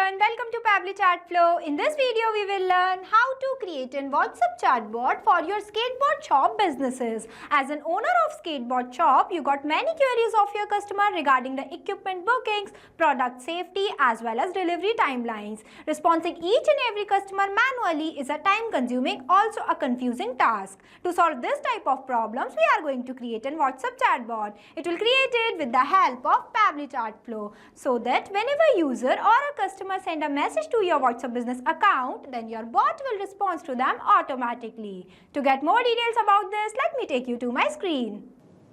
everyone, welcome to Pabbly Chatflow. In this video, we will learn how to create a WhatsApp chatbot for your skateboard shop businesses. As an owner of skateboard shop, you got many queries of your customer regarding the equipment bookings, product safety as well as delivery timelines. Responding each and every customer manually is a time-consuming, also a confusing task. To solve this type of problems, we are going to create a WhatsApp chatbot. It will create it with the help of Pabbly Chatflow, so that whenever user or a customer send a message to your WhatsApp business account, then your bot will respond to them automatically. To get more details about this, let me take you to my screen.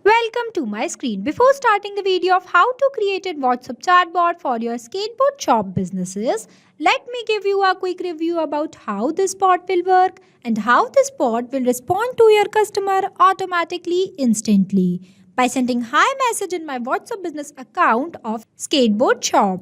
Welcome to my screen. Before starting the video of how to create a WhatsApp chatbot for your skateboard shop businesses, let me give you a quick review about how this bot will work and how this bot will respond to your customer automatically instantly by sending hi message in my WhatsApp business account of skateboard shop.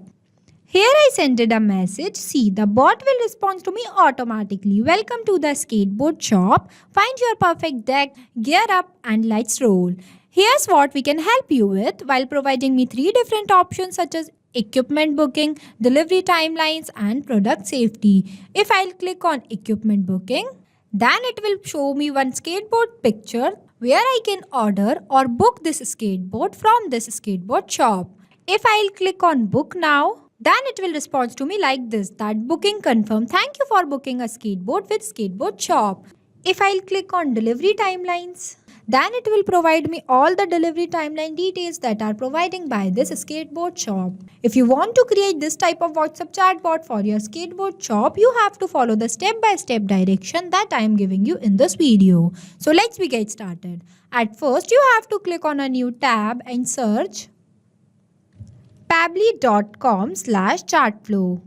Here I sent it a message. See, the bot will respond to me automatically. Welcome to the skateboard shop. Find your perfect deck, gear up and let's roll. Here's what we can help you with while providing me 3 different options such as equipment booking, delivery timelines and product safety. If I'll click on equipment booking, then it will show me one skateboard picture where I can order or book this skateboard from this skateboard shop. If I'll click on book now, then it will respond to me like this, that booking confirmed. Thank you for booking a skateboard with skateboard shop. If I'll click on delivery timelines, then it will provide me all the delivery timeline details that are providing by this skateboard shop. If you want to create this type of WhatsApp chatbot for your skateboard shop, you have to follow the step-by-step direction that I am giving you in this video. So let's get started. At first, you have to click on a new tab and search pabbly.com/chatflow.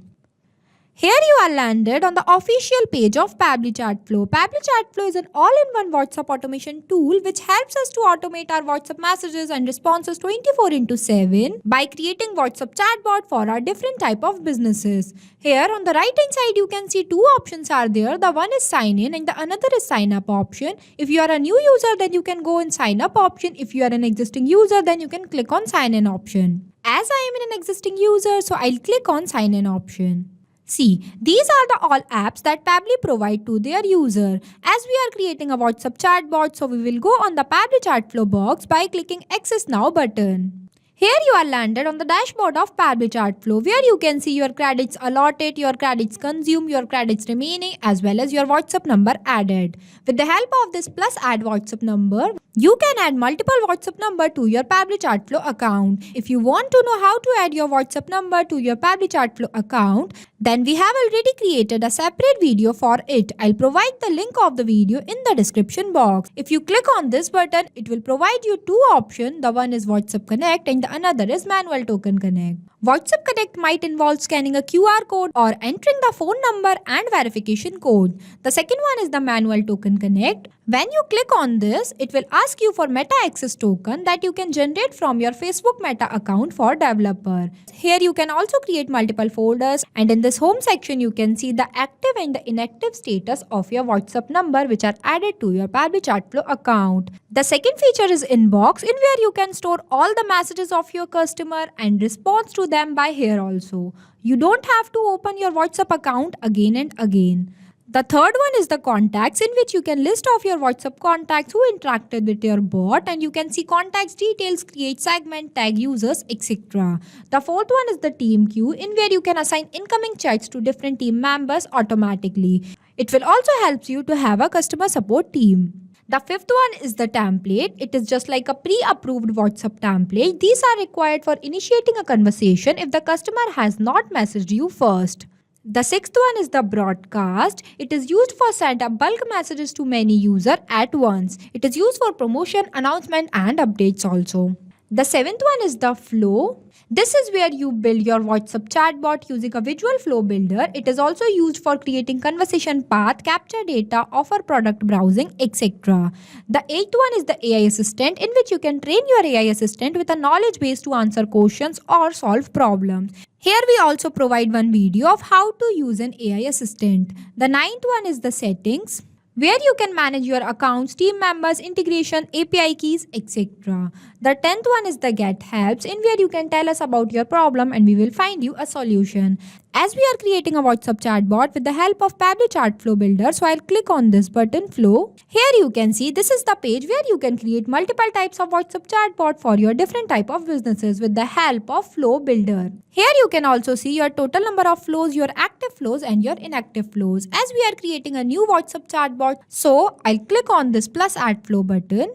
Here you are landed on the official page of Pabbly Chatflow. Pabbly Chatflow is an all-in-one WhatsApp automation tool which helps us to automate our WhatsApp messages and responses 24/7 by creating WhatsApp chatbot for our different type of businesses. Here on the right hand side you can see 2 options are there. The one is sign in and the another is sign up option. If you are a new user, then you can go in sign up option. If you are an existing user, then you can click on sign in option. As I am an existing user, so I'll click on sign in option. See, these are the all apps that Pabbly provide to their user. As we are creating a WhatsApp chatbot, so we will go on the Pabbly Chatflow box by clicking Access Now button. Here you are landed on the dashboard of Pabbly Chatflow where you can see your credits allotted, your credits consumed, your credits remaining as well as your WhatsApp number added. With the help of this plus add WhatsApp number, you can add multiple WhatsApp number to your Pabbly Chatflow account. If you want to know how to add your WhatsApp number to your Pabbly Chatflow account, then we have already created a separate video for it. I'll provide the link of the video in the description box. If you click on this button, it will provide you 2 options. The one is WhatsApp Connect and the another is Manual Token Connect. WhatsApp Connect might involve scanning a QR code or entering the phone number and verification code. The second one is the Manual Token Connect. When you click on this, it will ask you for Meta Access token that you can generate from your Facebook Meta account for developer. Here you can also create multiple folders and in this home section you can see the active and the inactive status of your WhatsApp number which are added to your Pabbly Chatflow account. The second feature is Inbox, in where you can store all the messages of your customer and respond to them by here also. You don't have to open your WhatsApp account again and again. The third one is the contacts, in which you can list off your WhatsApp contacts who interacted with your bot and you can see contacts details, create segment, tag users, etc. The fourth one is the team queue, in where you can assign incoming chats to different team members automatically. It will also help you to have a customer support team. The fifth one is the template. It is just like a pre-approved WhatsApp template. These are required for initiating a conversation if the customer has not messaged you first. The sixth one is the broadcast. It is used for send up bulk messages to many users at once. It is used for promotion, announcement and updates also. The seventh one is the flow. This is where you build your WhatsApp chatbot using a visual flow builder. It is also used for creating conversation path, capture data, offer product browsing, etc. The eighth one is the AI assistant, in which you can train your AI assistant with a knowledge base to answer questions or solve problems. Here we also provide one video of how to use an AI assistant. The ninth one is the settings, where you can manage your accounts, team members, integration, API keys, etc. The 10th one is the get helps, in where you can tell us about your problem and we will find you a solution. As we are creating a WhatsApp chatbot with the help of Pabbly Chatflow builder, so I'll click on this button flow. Here you can see this is the page where you can create multiple types of WhatsApp chatbot for your different type of businesses with the help of flow builder. Here you can also see your total number of flows, your active flows and your inactive flows. As we are creating a new WhatsApp chatbot, so I'll click on this plus add flow button.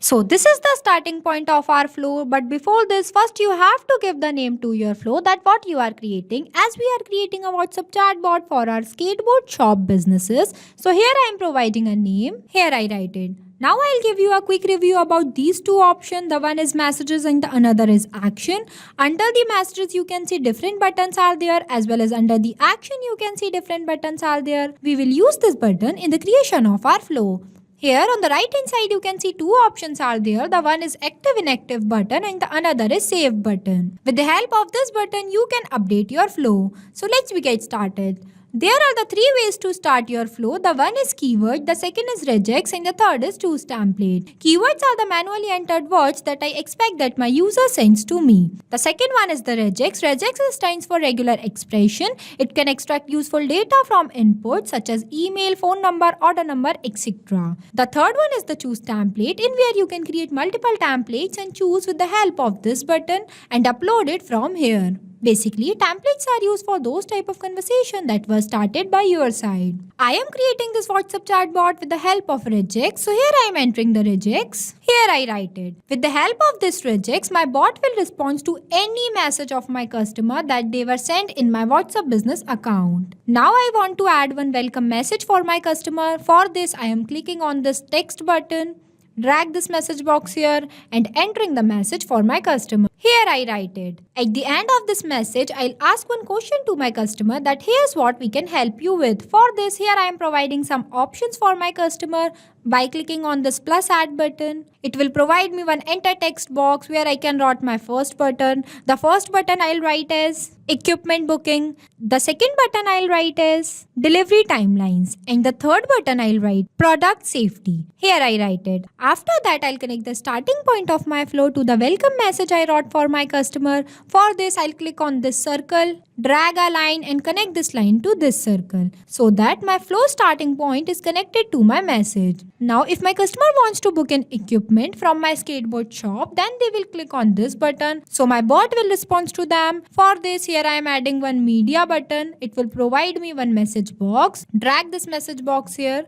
So this is the starting point of our flow, but before this, first you have to give the name to your flow, that what you are creating. As we are creating a WhatsApp chatbot for our skateboard shop businesses, so here I am providing a name. Here I write it. Now I'll give you a quick review about these two options. The one is messages and the another is action. Under the messages you can see different buttons are there, as well as under the action you can see different buttons are there. We will use this button in the creation of our flow. Here on the right hand side you can see two options are there. The one is active inactive button and the another is save button. With the help of this button you can update your flow. So let's get started. There are the three ways to start your flow. The one is keyword, the second is regex and the third is choose template. Keywords are the manually entered words that I expect that my user sends to me. The second one is the regex. Regex stands for regular expression. It can extract useful data from input such as email, phone number, order number, etc. The third one is the choose template, in where you can create multiple templates and choose with the help of this button and upload it from here. Basically, templates are used for those type of conversation that was started by your side. I am creating this WhatsApp chatbot with the help of regex. So here I am entering the regex. Here I write it. With the help of this regex, my bot will respond to any message of my customer that they were sent in my WhatsApp business account. Now I want to add one welcome message for my customer. For this, I am clicking on this text button. Drag this message box here and entering the message for my customer. Here I write it. At the end of this message, I'll ask one question to my customer that here's what we can help you with. For this, here I am providing some options for my customer by clicking on this plus add button. It will provide me one enter text box where I can write my first button. The first button I'll write as equipment booking. The second button I'll write as delivery timelines. And the third button I'll write product safety. Here I write it. After that, I'll connect the starting point of my flow to the welcome message I wrote for my customer. For this, I'll click on this circle, drag a line and connect this line to this circle so that my flow starting point is connected to my message. Now, if my customer wants to book an equipment from my skateboard shop, then they will click on this button. So my bot will respond to them. For this, here I am adding one media button. It will provide me one message box. Drag this message box here.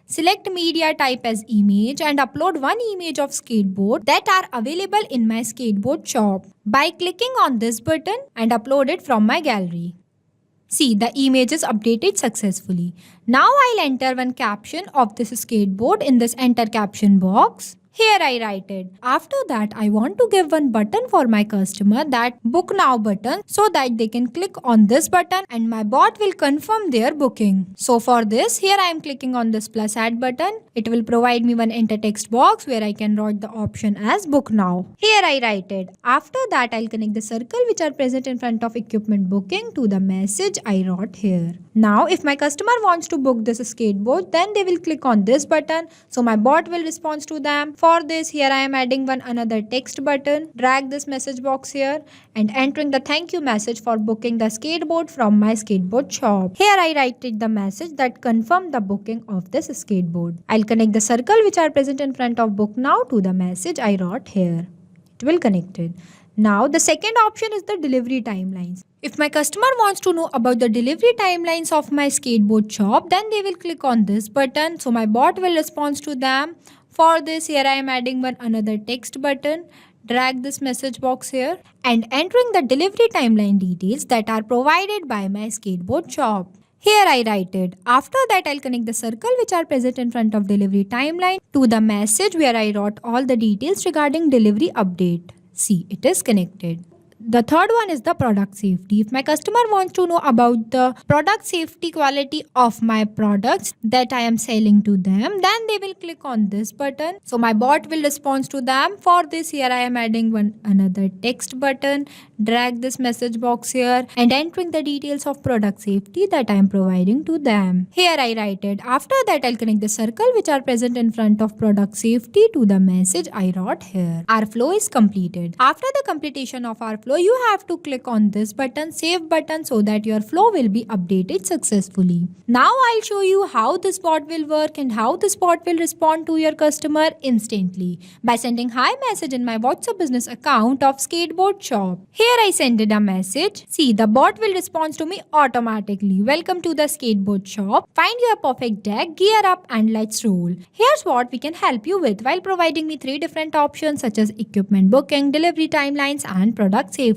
Select media type as image and upload one image of skateboard that are available in my skateboard shop by clicking on this button and upload it from my gallery. See, the image is updated successfully. Now I'll enter one caption of this skateboard in this enter caption box. Here I write it. After that, I want to give one button for my customer, that book now button, so that they can click on this button and my bot will confirm their booking. So for this, here I am clicking on this plus add button. It will provide me one enter text box where I can write the option as book now. Here I write it. After that, I'll connect the circle which are present in front of equipment booking to the message I wrote here. Now, if my customer wants to book this skateboard, then they will click on this button. So my bot will respond to them. For this, here I am adding one another text button. Drag this message box here and entering the thank you message for booking the skateboard from my skateboard shop. Here I write it the message that confirm the booking of this skateboard. I'll connect the circle which are present in front of book now to the message I wrote here. It will connect it. Now the second option is the delivery timelines. If my customer wants to know about the delivery timelines of my skateboard shop, then they will click on this button. So my bot will respond to them. For this, here I am adding one another text button. Drag this message box here and entering the delivery timeline details that are provided by my skateboard shop. Here I write it. After that, I'll connect the circle which are present in front of delivery timeline to the message where I wrote all the details regarding delivery update. See, it is connected. The third one is the product safety. If my customer wants to know about the product safety quality of my products that I am selling to them, then they will click on this button. So my bot will respond to them. For this, here I am adding another text button. Drag this message box here and entering the details of product safety that I am providing to them. Here I write it. After that, I'll connect the circle which are present in front of product safety to the message I wrote here. Our flow is completed. After the completion of our flow, you have to click on this button, save button, so that your flow will be updated successfully. Now I'll show you how this bot will work and how this bot will respond to your customer instantly by sending hi message in my WhatsApp business account of Skateboard shop. Here I send it a message. See, the bot will respond to me automatically. Welcome to the Skateboard shop. Find your perfect deck, gear up and let's roll. Here's what we can help you with while providing me 3 different options such as equipment booking, delivery timelines and product safety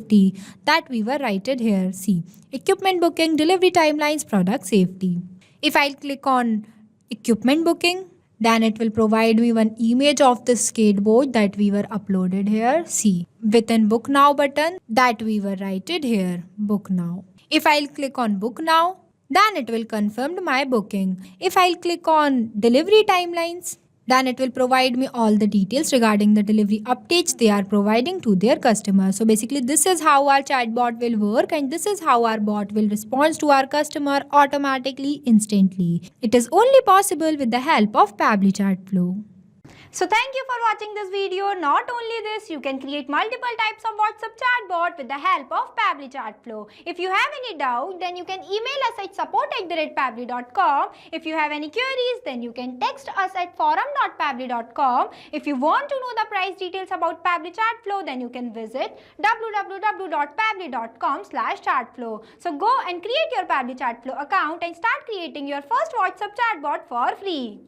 that we were written here. See, equipment booking, delivery timelines, product safety. If I'll click on equipment booking, then it will provide me one image of the skateboard that we were uploaded here. See, within book now button that we were written here, book now. If I'll click on book now, then it will confirm my booking. If I'll click on delivery timelines, then it will provide me all the details regarding the delivery updates they are providing to their customers. So basically this is how our chatbot will work and this is how our bot will respond to our customer automatically, instantly. It is only possible with the help of Pabbly Chatflow. So thank you for watching this video. Not only this, you can create multiple types of WhatsApp chatbot with the help of Pabbly Chatflow. If you have any doubt, then you can email us at support@pabbly.com. If you have any queries, then you can text us at forum.pabbly.com. If you want to know the price details about Pabbly Chatflow, then you can visit www.pabbly.com/chatflow. So go and create your Pabbly Chatflow account and start creating your first WhatsApp chatbot for free.